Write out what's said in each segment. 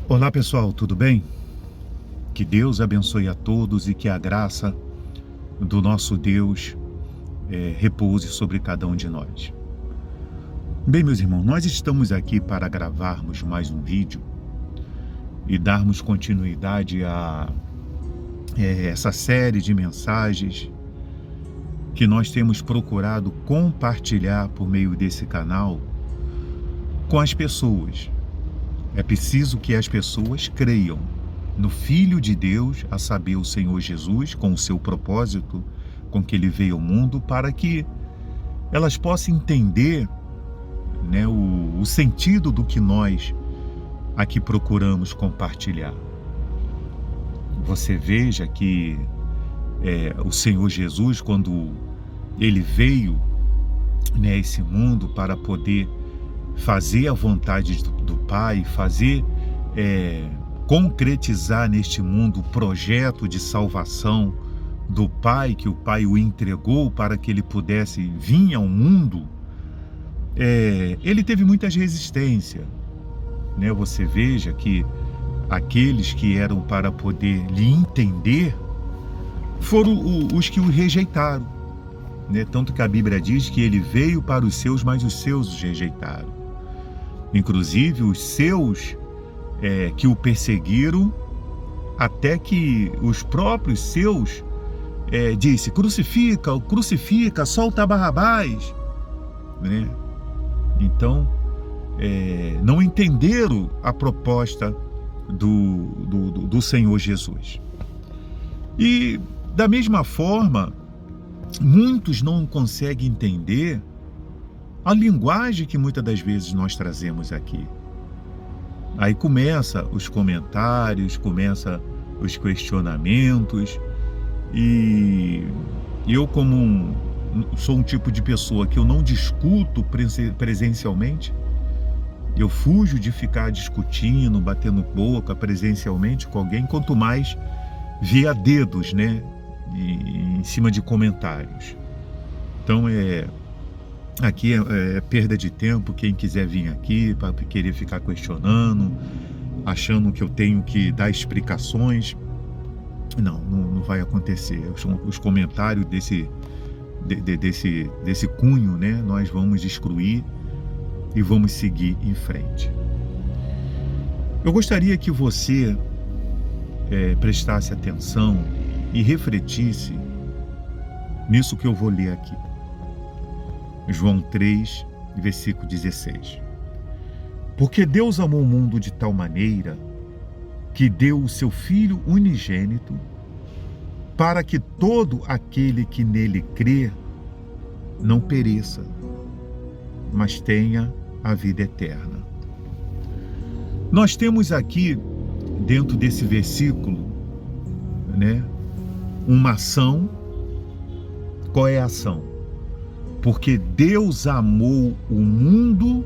Olá pessoal, tudo bem? Que Deus abençoe a todos e que a graça do nosso Deus repouse sobre cada um de nós. Bem, meus irmãos, nós estamos aqui para gravarmos mais um vídeo e darmos continuidade a essa série de mensagens que nós temos procurado compartilhar por meio desse canal com as pessoas. É preciso que as pessoas creiam no Filho de Deus, a saber, o Senhor Jesus, com o seu propósito, com que ele veio ao mundo, para que elas possam entender, né, o sentido do que nós aqui procuramos compartilhar. Você veja que o Senhor Jesus, quando ele veio nesse mundo para poder fazer a vontade do Pai, fazer concretizar neste mundo o projeto de salvação do Pai, que o Pai o entregou para que ele pudesse vir ao mundo, ele teve muitas resistências, né? Você veja que aqueles que eram para poder lhe entender foram os que o rejeitaram, né? Tanto que a Bíblia diz que ele veio para os seus, mas os seus os rejeitaram. Inclusive os seus que o perseguiram, até que os próprios seus disse: crucifica, crucifica, solta Barrabás, né? Então não entenderam a proposta do Senhor Jesus. E da mesma forma, muitos não conseguem entender a linguagem que muitas das vezes nós trazemos aqui. Aí começa os comentários, começa os questionamentos, e eu, como sou um tipo de pessoa que eu não discuto presencialmente, eu fujo de ficar discutindo, batendo boca presencialmente com alguém, quanto mais via dedos, né, em cima de comentários. Então aqui é perda de tempo. Quem quiser vir aqui para querer ficar questionando, achando que eu tenho que dar explicações, não vai acontecer. Os comentários desse cunho, né, nós vamos excluir e vamos seguir em frente. Eu gostaria que você prestasse atenção e refletisse nisso que eu vou ler aqui. João 3, versículo 16. Porque Deus amou o mundo de tal maneira que deu o seu Filho unigênito, para que todo aquele que nele crê não pereça, mas tenha a vida eterna. Nós temos aqui, dentro desse versículo, né, uma ação. Qual é a ação? Porque Deus amou o mundo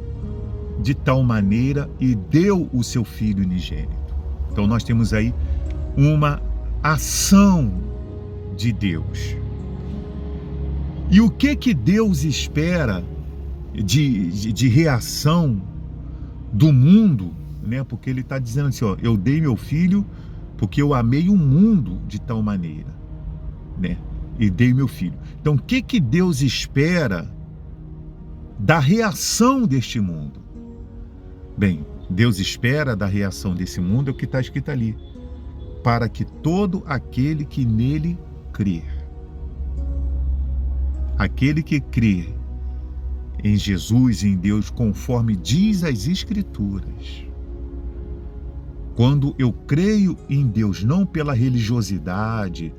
de tal maneira e deu o seu Filho unigênito. Então nós temos aí uma ação de Deus. E o que Deus espera de reação do mundo, né? Porque ele está dizendo assim, ó, eu dei meu filho porque eu amei o mundo de tal maneira, né? E dei meu filho. Então, o que Deus espera da reação deste mundo? Bem, Deus espera da reação desse mundo é o que está escrito ali: para que todo aquele que nele crer. Aquele que crê em Jesus, em Deus, conforme diz as Escrituras. Quando eu creio em Deus, não pela religiosidade,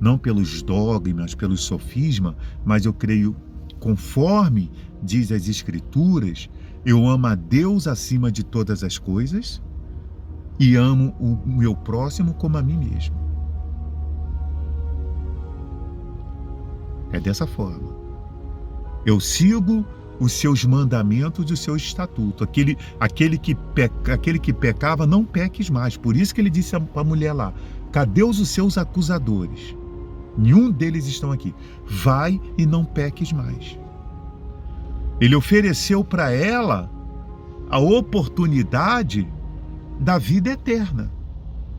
não pelos dogmas, pelos sofismas, mas eu creio conforme diz as Escrituras, eu amo a Deus acima de todas as coisas e amo o meu próximo como a mim mesmo. É dessa forma. Eu sigo os seus mandamentos e os seus estatutos. Aquele que pecava, não peques mais. Por isso que ele disse para a mulher lá: cadê os seus acusadores? Nenhum deles estão aqui. Vai e não peques mais. Ele ofereceu para ela a oportunidade da vida eterna,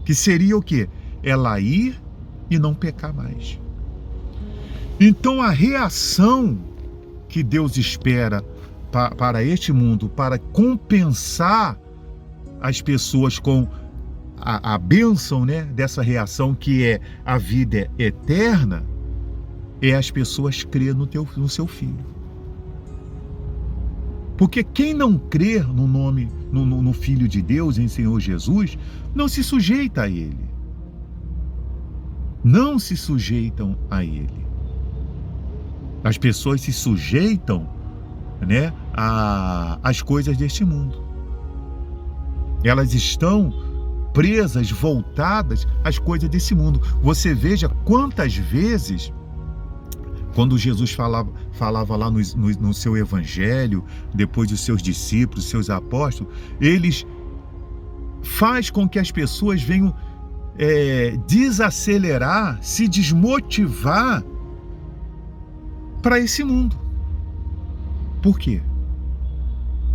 que seria o quê? Ela ir e não pecar mais. Então a reação que Deus espera para este mundo, para compensar as pessoas com a bênção, né, dessa reação que é a vida eterna, é as pessoas crer no seu Filho. Porque quem não crer no nome, no Filho de Deus, em Senhor Jesus, não se sujeita a Ele. Não se sujeitam a Ele. As pessoas se sujeitam, né, às coisas deste mundo. Elas estão presas, voltadas às coisas desse mundo. Você veja quantas vezes, quando Jesus falava lá no seu evangelho, depois dos seus discípulos, seus apóstolos, eles faz com que as pessoas venham desacelerar, se desmotivar para esse mundo. Por quê?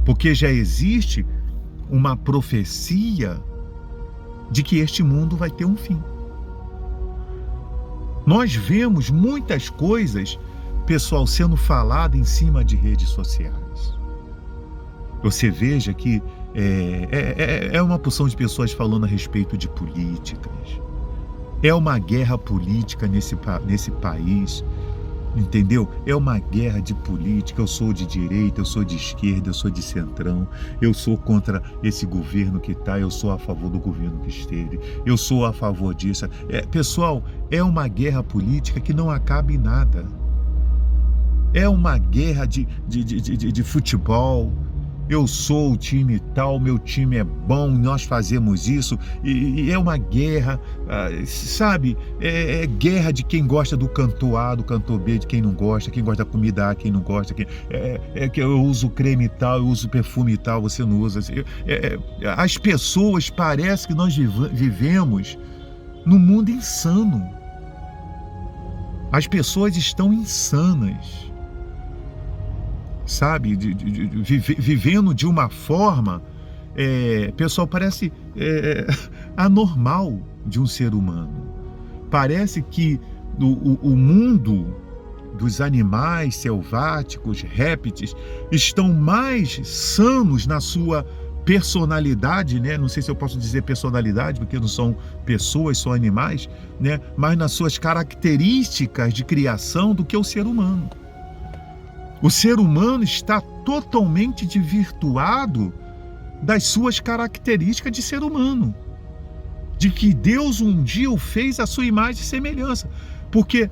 Porque já existe uma profecia de que este mundo vai ter um fim. Nós vemos muitas coisas, pessoal, sendo falado em cima de redes sociais. Você veja que é uma porção de pessoas falando a respeito de políticas. É uma guerra política nesse país, entendeu? É uma guerra de política. Eu sou de direita, eu sou de esquerda, eu sou de centrão, eu sou contra esse governo que está, eu sou a favor do governo que esteve, eu sou a favor disso. Pessoal, é uma guerra política que não acaba em nada. É uma guerra de futebol. Eu sou o time tal, meu time é bom, nós fazemos isso, e é uma guerra, sabe? É guerra de quem gosta do cantor A, do cantor B, de quem não gosta, quem gosta da comida A, quem não gosta, que eu uso creme tal, eu uso perfume tal, você não usa. As pessoas, parece que nós vivemos num mundo insano. As pessoas estão insanas, sabe, vivendo de uma forma, pessoal, parece anormal de um ser humano. Parece que o mundo dos animais selváticos, répteis, estão mais sanos na sua personalidade, né? Não sei se eu posso dizer personalidade, porque não são pessoas, são animais, né? Mas nas suas características de criação do que o ser humano. O ser humano está totalmente desvirtuado das suas características de ser humano, de que Deus um dia o fez à sua imagem e semelhança. Porque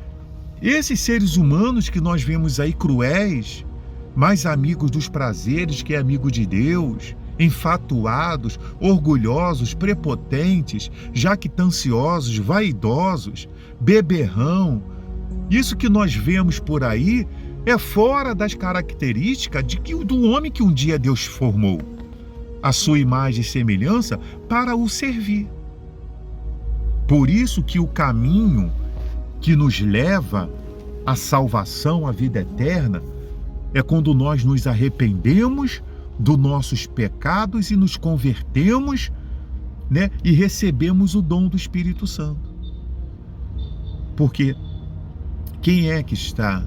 esses seres humanos que nós vemos aí cruéis, mais amigos dos prazeres que amigo de Deus, enfatuados, orgulhosos, prepotentes, jactanciosos, vaidosos, beberrão, isso que nós vemos por aí é fora das características do homem que um dia Deus formou, a sua imagem e semelhança, para o servir. Por isso que o caminho que nos leva à salvação, à vida eterna, é quando nós nos arrependemos dos nossos pecados e nos convertemos, né, e recebemos o dom do Espírito Santo. Porque quem é que está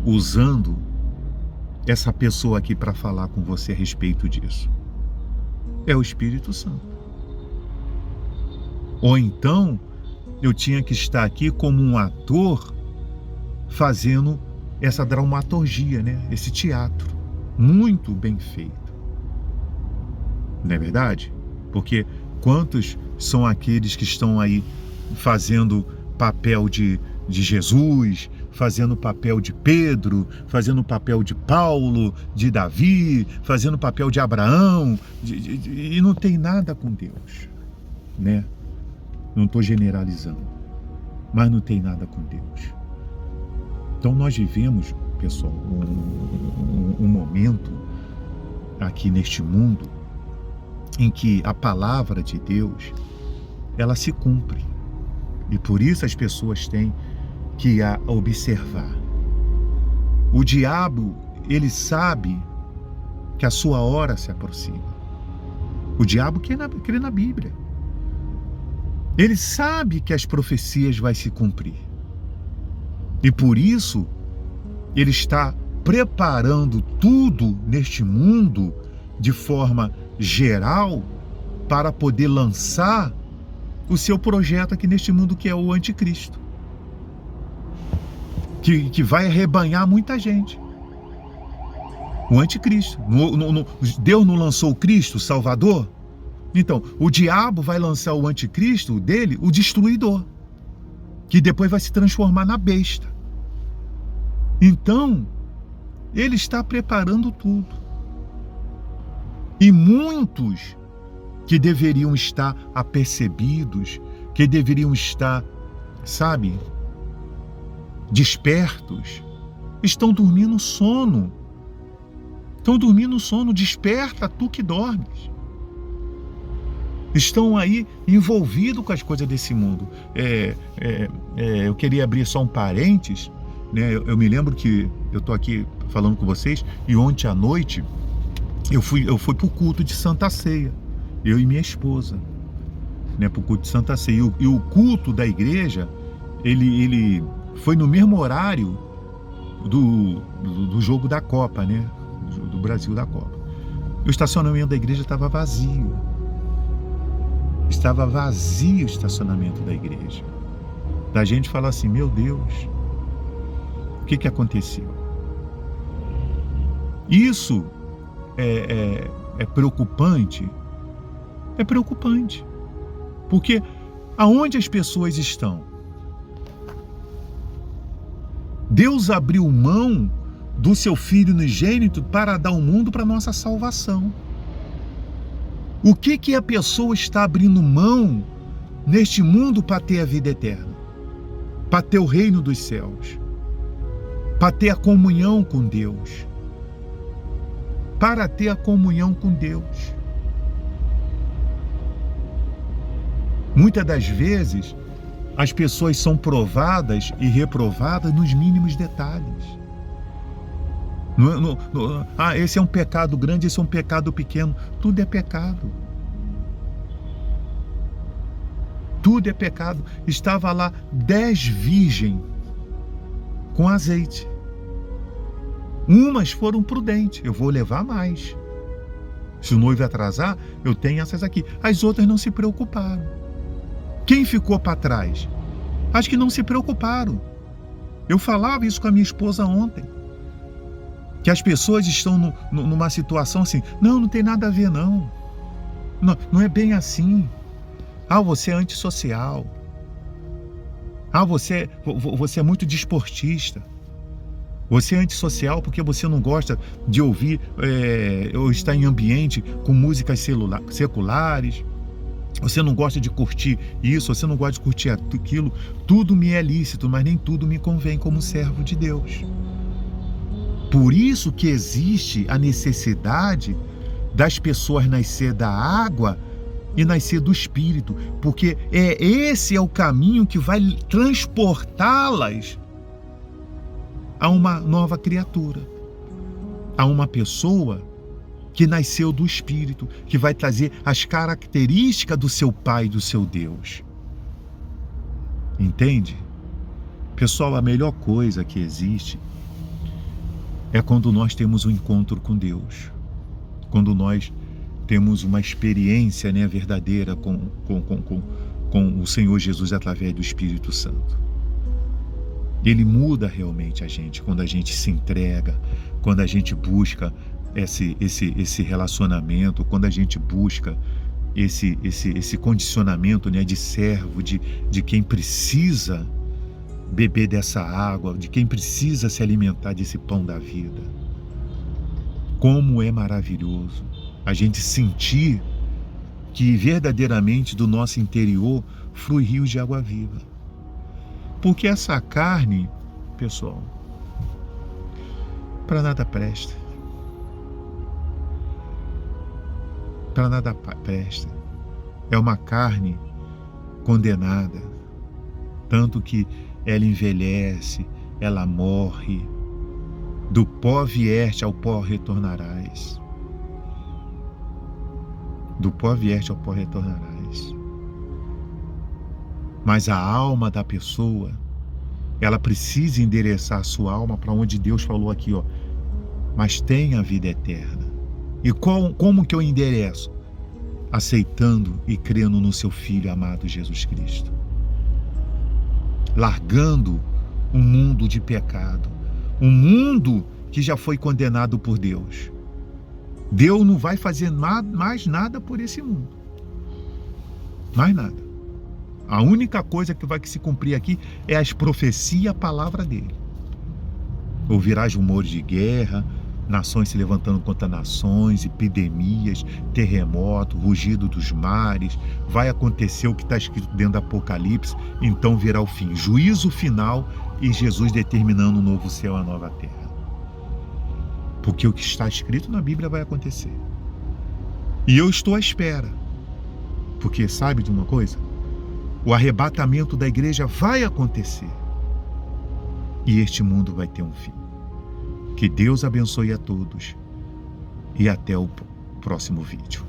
usando essa pessoa aqui para falar com você a respeito disso? É o Espírito Santo. Ou então, eu tinha que estar aqui como um ator fazendo essa dramaturgia, né? Esse teatro muito bem feito. Não é verdade? Porque quantos são aqueles que estão aí fazendo papel de Jesus, fazendo papel de Pedro, fazendo papel de Paulo, de Davi, fazendo papel de Abraão, e não tem nada com Deus, né? Não estou generalizando, mas não tem nada com Deus. Então nós vivemos, pessoal, um momento aqui neste mundo em que a palavra de Deus, ela se cumpre, e por isso as pessoas têm que a observar. O diabo, ele sabe que a sua hora se aproxima. O diabo crê na Bíblia. Ele sabe que as profecias vão se cumprir. E por isso, ele está preparando tudo neste mundo de forma geral para poder lançar o seu projeto aqui neste mundo, que é o anticristo. Que vai arrebanhar muita gente. O anticristo. Deus não lançou o Cristo, o Salvador? Então, o diabo vai lançar o anticristo dele, o destruidor, que depois vai se transformar na besta. Então, ele está preparando tudo. E muitos que deveriam estar apercebidos, que deveriam estar, sabe, despertos, estão dormindo sono. Estão dormindo sono. Desperta, tu que dormes. Estão aí envolvidos com as coisas desse mundo. Eu queria abrir só um parênteses, né? Eu me lembro que eu estou aqui falando com vocês, e ontem à noite eu fui para o culto de Santa Ceia, eu e minha esposa, né, para o culto de Santa Ceia. E o culto da igreja, ele foi no mesmo horário do jogo da Copa, né? Do Brasil, da Copa. O estacionamento da igreja estava vazio. Estava vazio o estacionamento da igreja. Da gente falar assim, meu Deus, o que aconteceu? Isso é preocupante. É preocupante. Porque aonde as pessoas estão? Deus abriu mão do seu Filho unigênito para dar o mundo para nossa salvação. O que a pessoa está abrindo mão neste mundo para ter a vida eterna? Para ter o reino dos céus? Para ter a comunhão com Deus? Para ter a comunhão com Deus. Muitas das vezes, as pessoas são provadas e reprovadas nos mínimos detalhes. Esse é um pecado grande, esse é um pecado pequeno. Tudo é pecado. Tudo é pecado. Estava lá 10 virgens com azeite. Umas foram prudentes. Eu vou levar mais. Se o noivo atrasar, eu tenho essas aqui. As outras não se preocuparam. Quem ficou para trás? As que não se preocuparam. Eu falava isso com a minha esposa ontem. Que as pessoas estão numa situação assim, não tem nada a ver não. Não é bem assim. Você é antissocial. Você é muito desportista. Você é antissocial porque você não gosta de ouvir ou estar em ambiente com músicas seculares. Você não gosta de curtir isso, você não gosta de curtir aquilo. Tudo me é lícito, mas nem tudo me convém como servo de Deus. Por isso que existe a necessidade das pessoas nascer da água e nascer do Espírito, porque esse é o caminho que vai transportá-las a uma nova criatura, a uma pessoa que nasceu do Espírito, que vai trazer as características do seu Pai, do seu Deus. Entende? Pessoal, a melhor coisa que existe é quando nós temos um encontro com Deus, quando nós temos uma experiência, né, verdadeira com o Senhor Jesus através do Espírito Santo. Ele muda realmente a gente quando a gente se entrega, quando a gente busca esse relacionamento, quando a gente busca esse condicionamento, né, de servo, de quem precisa beber dessa água, de quem precisa se alimentar desse pão da vida. Como é maravilhoso a gente sentir que verdadeiramente do nosso interior flui rios de água viva. Porque essa carne, pessoal, para nada presta. Para nada presta. É uma carne condenada, tanto que ela envelhece, ela morre. Do pó vieste, ao pó retornarás. Do pó vieste, ao pó retornarás. Mas a alma da pessoa, ela precisa endereçar a sua alma para onde Deus falou aqui, ó. Mas tem a vida eterna. E como que eu endereço? Aceitando e crendo no seu Filho amado Jesus Cristo. Largando um mundo de pecado. Um mundo que já foi condenado por Deus. Deus não vai fazer mais nada por esse mundo. Mais nada. A única coisa que vai se cumprir aqui é as profecias, a palavra dele. Ouvirás rumores de guerra, nações se levantando contra nações, epidemias, terremoto, rugido dos mares. Vai acontecer o que está escrito dentro do Apocalipse, então virá o fim. Juízo final e Jesus determinando um novo céu e uma nova terra. Porque o que está escrito na Bíblia vai acontecer. E eu estou à espera. Porque sabe de uma coisa? O arrebatamento da igreja vai acontecer. E este mundo vai ter um fim. Que Deus abençoe a todos. E até o próximo vídeo.